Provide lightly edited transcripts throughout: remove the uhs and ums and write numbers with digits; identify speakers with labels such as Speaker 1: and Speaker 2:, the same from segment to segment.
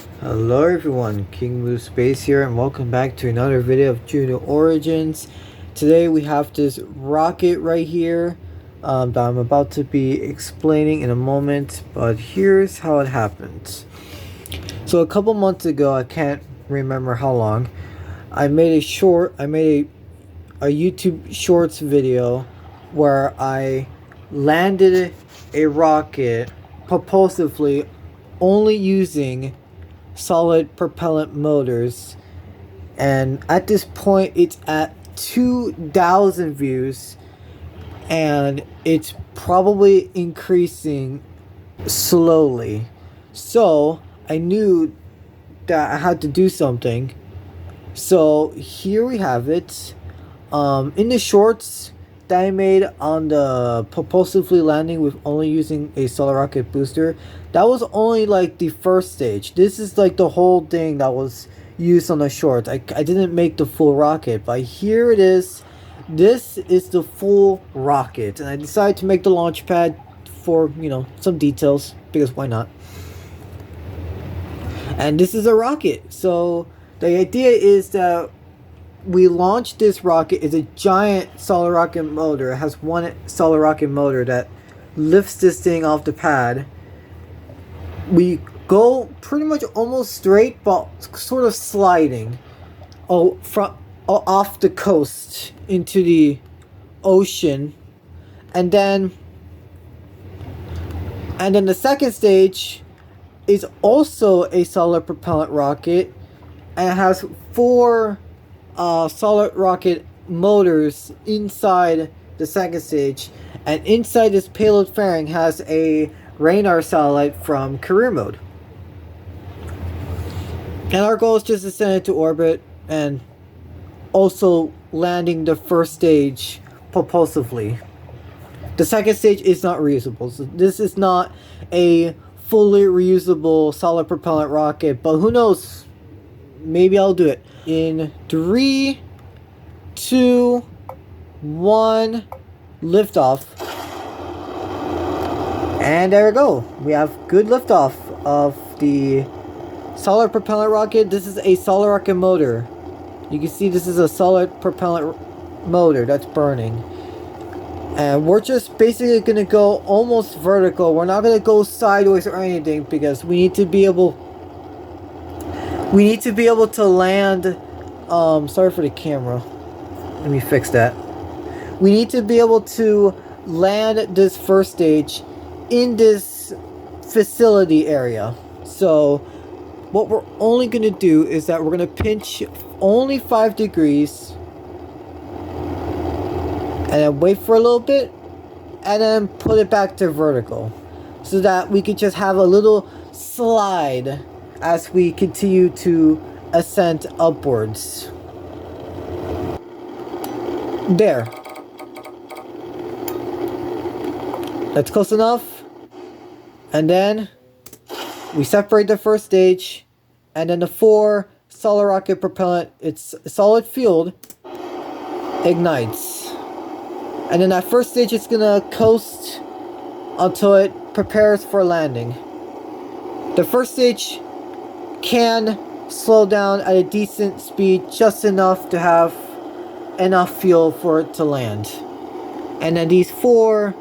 Speaker 1: Hello everyone, King Blue Space here, and welcome back to another video of Juno Origins. Today we have this rocket right here that I'm about to be explaining in a moment, but here's how it happened. So a couple months ago, I can't remember how long, I made a YouTube Shorts video where I landed a rocket propulsively only using solid propellant motors, and at this point it's at 2,000 views and it's probably increasing slowly. So I knew that I had to do something. So here we have it. In the shorts that I made on the propulsively landing with only using a solar rocket booster, that was only like the first stage. This is like the whole thing that was used on the shorts. I didn't make the full rocket, but here it is. This is the full rocket, and I decided to make the launch pad for, some details, because why not? And this is a rocket. So the idea is that we launched this rocket. It's a giant solar rocket motor. It has one solar rocket motor that lifts this thing off the pad. We go pretty much almost straight, but sort of sliding off the coast into the ocean, and then the second stage is also a solid propellant rocket, and it has four solid rocket motors inside the second stage, and inside this payload fairing has a radar satellite from career mode. And our goal is just to send it to orbit and also landing the first stage propulsively. The second stage is not reusable, so this is not a fully reusable solid propellant rocket, but who knows, maybe I'll do it. In 3, 2, 1, liftoff. And there we go. We have good liftoff of the solid propellant rocket. This is a solid rocket motor. You can see this is a solid propellant motor that's burning. And we're just basically going to go almost vertical. We're not going to go sideways or anything, because we need to be able to land. Sorry for the camera. Let me fix that. We need to be able to land this first stage in this facility area. So what we're only going to do is that we're going to pinch only 5 degrees, and then wait for a little bit, and then put it back to vertical, so that we can just have a little slide as we continue to ascend upwards. There. That's close enough. And then we separate the first stage, and then the 4 solid rocket propellant, it's solid fueled, ignites. And then that first stage is gonna coast until it prepares for landing. The first stage can slow down at a decent speed, just enough to have enough fuel for it to land. And then these 4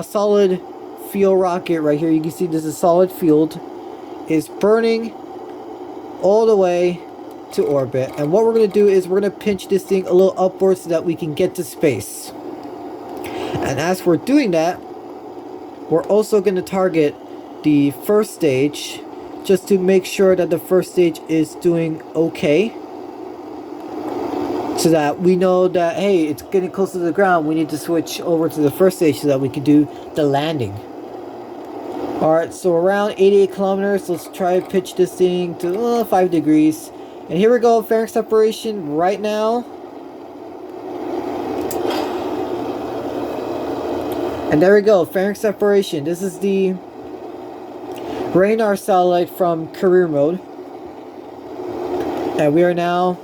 Speaker 1: solid fuel rocket right here, you can see this is solid fueled, is burning all the way to orbit. And what we're going to do is we're going to pinch this thing a little upwards so that we can get to space. And as we're doing that, we're also going to target the first stage, just to make sure that the first stage is doing okay, so that we know that, hey, it's getting close to the ground, we need to switch over to the first stage so that we can do the landing. Alright, so around 88 kilometers, let's try to pitch this thing to 5 degrees. And here we go, fairing separation right now. And there we go, fairing separation. This is the radar satellite from career mode. And we are now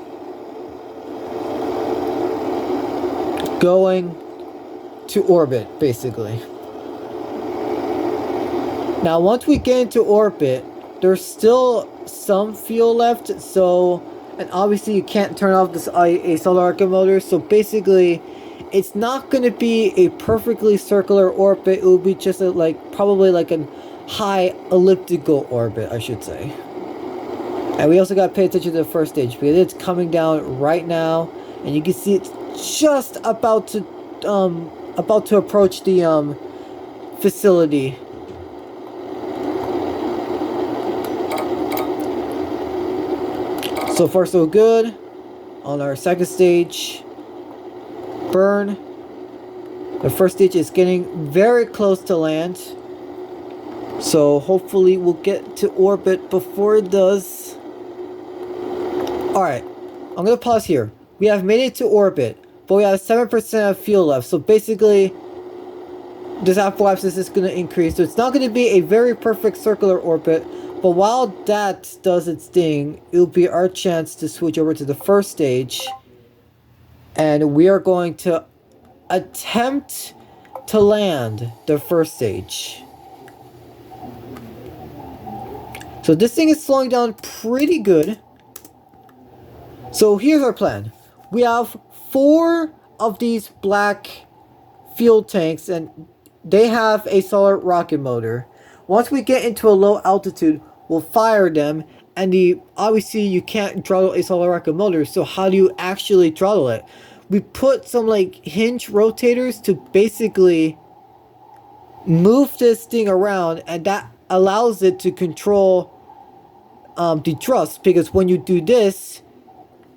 Speaker 1: going to orbit, basically. Now, once we get into orbit, there's still some fuel left, so, and obviously you can't turn off this a solar rocket motor, so basically it's not going to be a perfectly circular orbit. It will be just a, probably like a high elliptical orbit, I should say. And we also got to pay attention to the first stage because it's coming down right now, and you can see it's just about to approach the facility. So far so good on our second stage burn. The first stage is getting very close to land, so hopefully we'll get to orbit before it does. Alright, I'm gonna pause here. We have made it to orbit, but we have 7% of fuel left, so basically this apoapsis is going to increase, so it's not going to be a very perfect circular orbit, but while that does its thing, it will be our chance to switch over to the first stage, and we are going to attempt to land the first stage. So this thing is slowing down pretty good. So here's our plan. We have 4 of these black fuel tanks, and they have a solar rocket motor. Once we get into a low altitude, we'll fire them, and obviously you can't throttle a solar rocket motor, so how do you actually throttle it? We put some hinge rotators to basically move this thing around, and that allows it to control the thrust, because when you do this,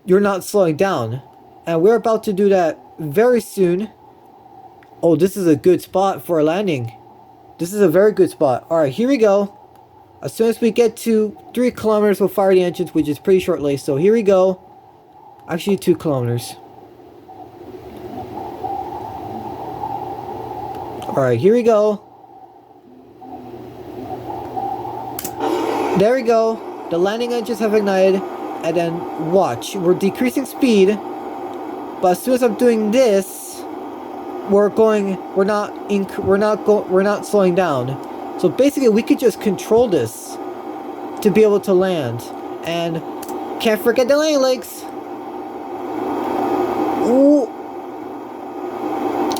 Speaker 1: you're not slowing down. And we're about to do that very soon. Oh, this is a good spot for a landing. This is a very good spot. Alright, here we go. As soon as we get to 3 kilometers, we'll fire the engines, which is pretty shortly. So here we go. Actually, 2 kilometers. Alright, here we go. There we go. The landing engines have ignited. And then watch. We're decreasing speed. But as soon as I'm doing this, we're not slowing down. So basically we could just control this to be able to land. And can't forget the landing legs. Ooh.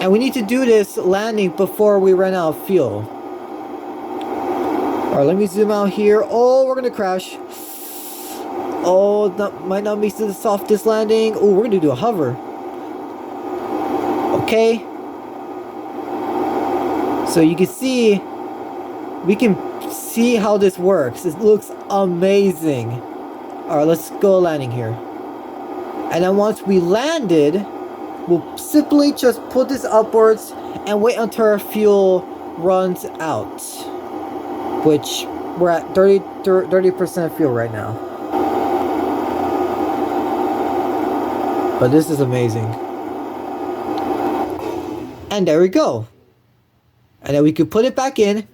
Speaker 1: And we need to do this landing before we run out of fuel. Alright, let me zoom out here. Oh, we're gonna crash. Oh, that might not be the softest landing. Oh, we're gonna do a hover. Okay. So you can see, we can see how this works. It looks amazing. Alright, let's go landing here. And then once we landed, we'll simply just put this upwards and wait until our fuel runs out. Which we're at 30% fuel right now. But this is amazing. And there we go. And then we can put it back in.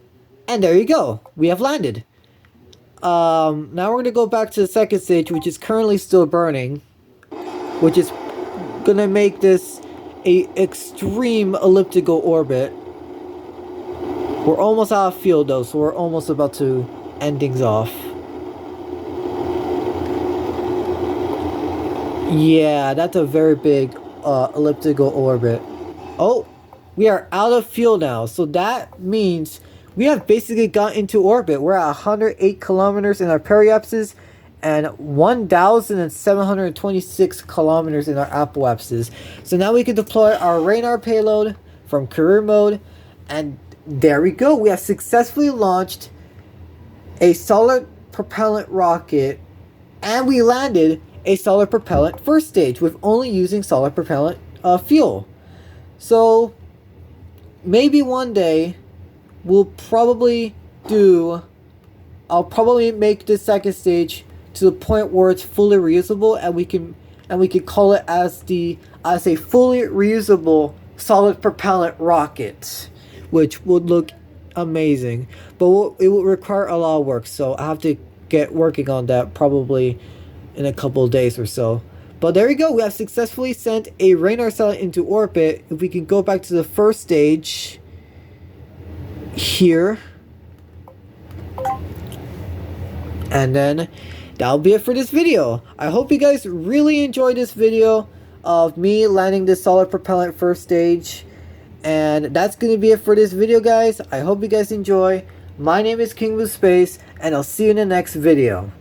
Speaker 1: And there you go. We have landed. Now we're going to go back to the second stage, which is currently still burning. Which is going to make this a extreme elliptical orbit. We're almost out of fuel though, so we're almost about to end things off. Yeah, that's a very big elliptical orbit. Oh, we are out of fuel now, so that means we have basically got into orbit. We're at 108 kilometers in our periapsis and 1,726 kilometers in our apoapsis. So now we can deploy our radar payload from career mode, and there we go. We have successfully launched a solid propellant rocket, and we landed a solid propellant first stage with only using solid propellant fuel. So maybe one day we'll probably I'll probably make this second stage to the point where it's fully reusable, and we can call it as a fully reusable solid propellant rocket, which would look amazing. But it will require a lot of work, so I have to get working on that probably in a couple of days or so. But there we go. We have successfully sent a radar satellite into orbit. If we can go back to the first stage here. And then that'll be it for this video. I hope you guys really enjoyed this video of me landing this solid propellant first stage. And that's going to be it for this video, guys. I hope you guys enjoy. My name is King Blue Space, and I'll see you in the next video.